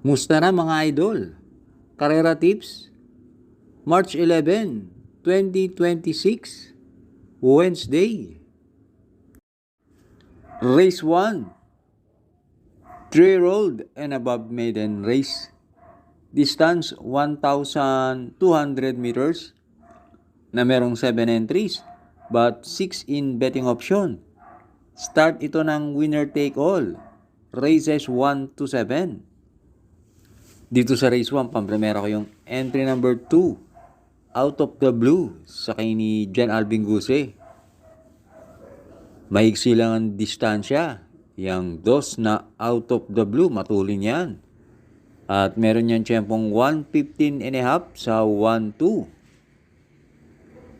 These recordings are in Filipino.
Musta na mga idol? Karera Tips, March 11, 2026, Wednesday. Race 1, 3-year-old and above maiden race. Distance 1,200 meters na merong 7 entries but 6 in betting option. Start ito ng winner take all. Races 1 to 7. Dito sa race 1, pampremera ko yung entry number 2, Out of the Blue, sakay ni Jan Alvin Guse. Maiksi lang ang distansya. Yang dos na Out of the Blue, matulin yan. At meron yan tiyempong 1:15.5 sa 1-2.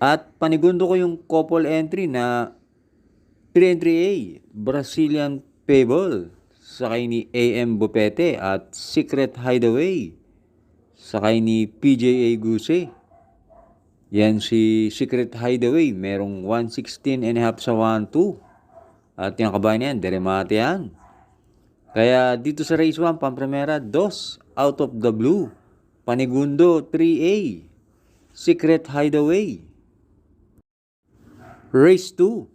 At panigundo ko yung couple entry na 3 entry A, Brazilian Pebble, sakay ni AM Bupete, at Secret Hideaway, sakay ni PJA Guse. Yan si Secret Hideaway, merong 1:16.5 sa 1-2. At yung kabayan yan, deremate yan. Kaya dito sa race 1, pampremera, 2, Out of the Blue. Panigundo, 3A, Secret Hideaway. Race 2,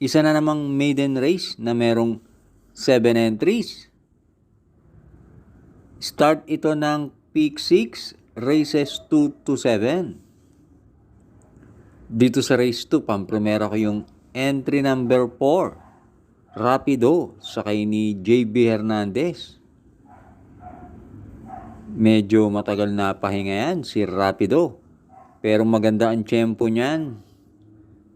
isa na namang maiden race na merong 7 entries. Start ito ng Peak 6, races 2 to 7. Dito sa race 2, pampremera ko yung entry number 4, Rapido, sakay ni JB Hernandez. Medyo matagal na pahinga yan si Rapido, pero maganda ang tempo niyan.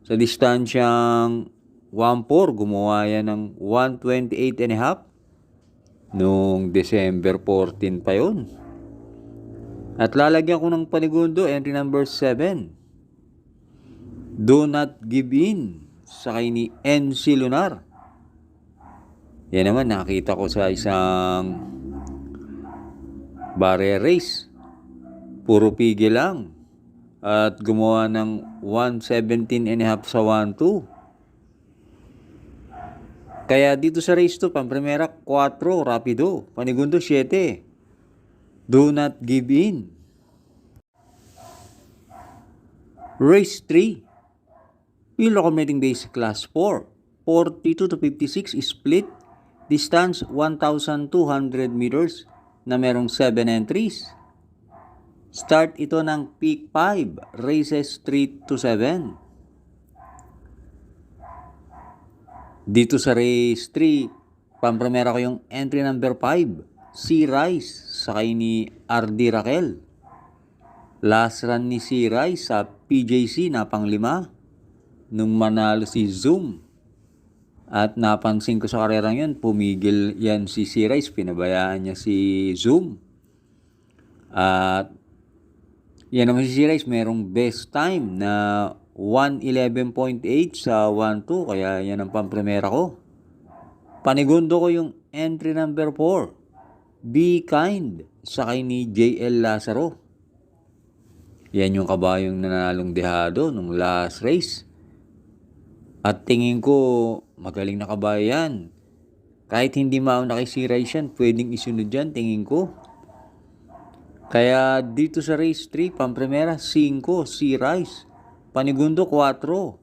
Sa distansyang 1-4, gumawa yan ng 1:28.5 noong December 14 pa yun. At lalagyan ko ng panigundo, entry number 7, Do Not Give In, sakay ni NC Lunar. Yan naman, nakita ko sa isang barrier race. Puro pigil lang. At gumawa ng 1:17.5 sa 1-2. Kaya dito sa race 2, pampremera 4, Rapido. Panigundo 7, Do Not Give In. Race 3, Pilo Commuting Base Class 4, 42 to 56 split. Distance 1,200 meters na merong 7 entries. Start ito ng Peak 5, races 3 to 7. Dito sa race 3, pampremera ko yung entry number 5, Sea Rice, sakay ni RD Raquel. Last run ni Sea Rice sa PJC na pang-5 nung manalo si Zoom. At napansin ko sa karerang yun, pumigil yan si Sea Rice, pinabayaan niya si Zoom. At yan naman si Sea Rice, merong best time na 1:11.8 sa 1-2, kaya yan ang pampremera ko. Panigundo ko yung entry number 4, Be Kind, sakay ni JL Lazaro. Yan yung kabayong nanalong dehado nung last race. At tingin ko, magaling na kabayo yan. Kahit hindi mauna kay Sea Rice yan, pwedeng isunod yan, tingin ko. Kaya dito sa race 3, pampremera 5, Sea Rice. Panigundo 4,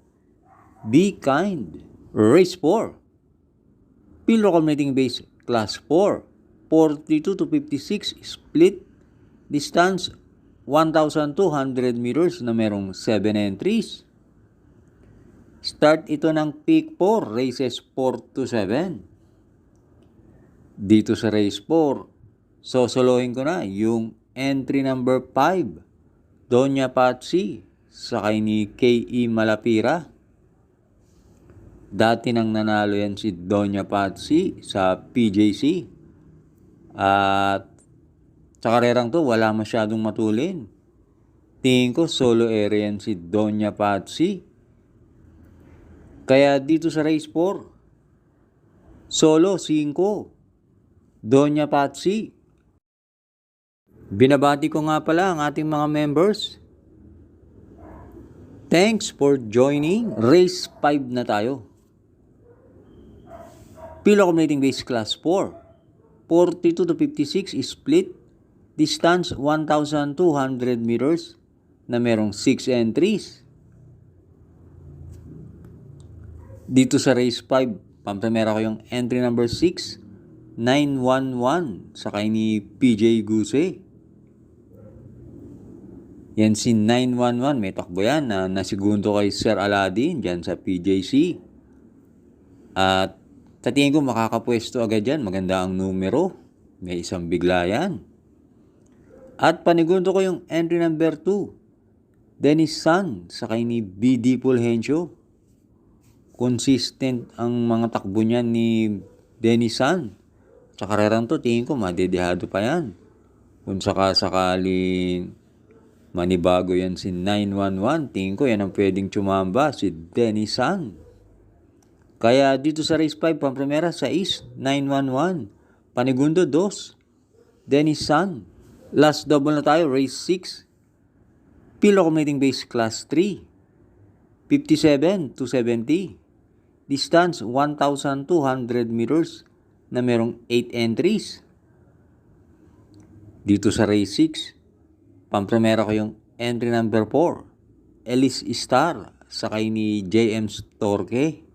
Be Kind. Race 4, Pilo Commuting Base Class 4, 42 to 56 split. Distance 1,200 meters na merong 7 entries. Start ito ng Peak 4, races 4 to 7. Dito sa race 4, sosolohin ko na yung entry number 5, Doña Patsy, sakay ni K.E. Malapira. Dati nang nanalo yan si Doña Patsy sa PJC. At sa karerang to, wala masyadong matulin. Tingin ko solo area yan si Doña Patsy. Kaya dito sa race 4, solo 5, Doña Patsy. Binabati ko nga pala ang ating mga members. Thanks for joining. Race 5 na tayo. Pilo Commuting Base Class 4, 42 to 56 split. Distance 1,200 meters na merong 6 entries. Dito sa race 5, pampremera ko yung entry number 6, 911, sakay ni PJ Guse. Yan si 911, may takbo yan na nasigundo kay Sir Aladdin dyan sa PJC. At sa tingin ko makakapwesto agad yan, maganda ang numero, may isang bigla yan. At panigundo ko yung entry number 2, Dennis San, sakay ni BD Fulgencio. Consistent ang mga takbo niyan ni Dennis San. Sa karerang to, tingin ko madedehado pa yan. Kung sakasakaling manibago yan si 911, tingin ko yan ang pwedeng tsumamba, si Dennis San. Kaya dito sa race 5, pampremera sa East, 911. Panigundo 2, Dennis San. Last double na tayo, race 6. Pilo Accumulating Base Class 3. 57 to 70. Distance 1,200 meters na merong 8 entries. Dito sa race 6, pampremera ko yung entry number 4, Elise Star, sakay ni JM Storke.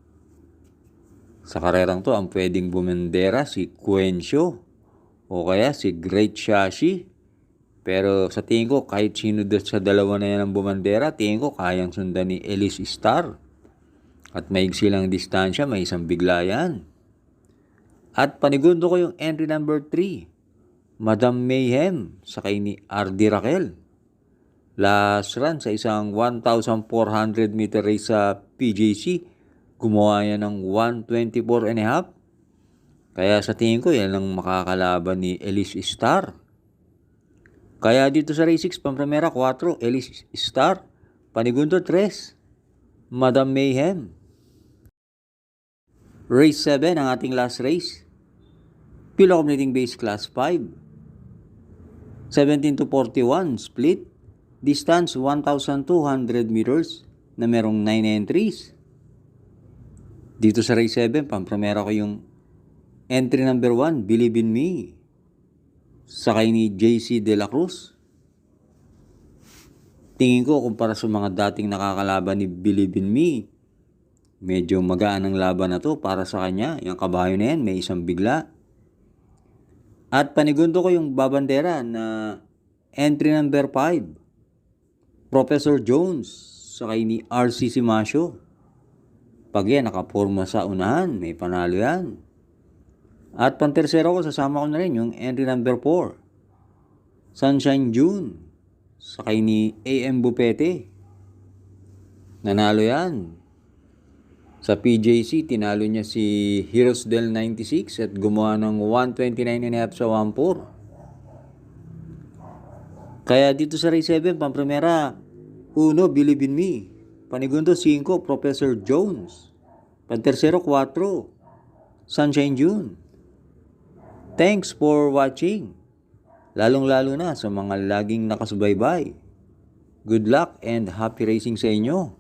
Sa karerang to, ang pwedeng bumendera si Quencio o kaya si Great Shashi. Pero sa tingin ko, kahit sino sa dalawa na yan ang bumandera, tingin ko kayang sundan ni Elise Star. At maigsi lang distansya, may isang bigla yan. At panigundo ko yung entry number 3, Madam Mayhem, sakay ni RD Raquel. Last run sa isang 1,400 meter race sa PJC, gumawa yan ng 1:24.5. Kaya sa tingin ko, yan ang makakalaban ni Elise Star. Kaya dito sa race 6, pampremera 4, Elise Star. Panigundo 3, Madam Mayhem. Race 7, ang ating last race. Pilo Accumulating Base Class 5. 17 to 41 split. Distance 1,200 meters na merong 9 entries. Dito sa race 7, pampremera ko yung entry number 1, Believe in Me, sakay ni JC De La Cruz. Tingin ko kumpara sa mga dating nakakalaban ni Believe in Me, medyo magaan ang laban na to para sa kanya. Yung kabayo na yan, may isang bigla. At panigundo ko yung babandera na entry number 5, Professor Jones, sakay ni RC Simasio. Pag yan, nakaporma sa unahan, may panalo yan. At pantersero ko, sasama ko na rin yung entry number 4, Sunshine June, sakay ni AM Bupete. Nanalo yan. Sa PJC, tinalo niya si Heroes Del 96 at gumawa ng 1:29.5 sa 1:4. Kaya dito sa race 7, pampremera 1, Believe in Me. Panigundo 5, Professor Jones. Pantersero 4, Sunshine June. Thanks for watching. Lalong-lalo na sa mga laging nakasubaybay. Good luck and happy racing sa inyo.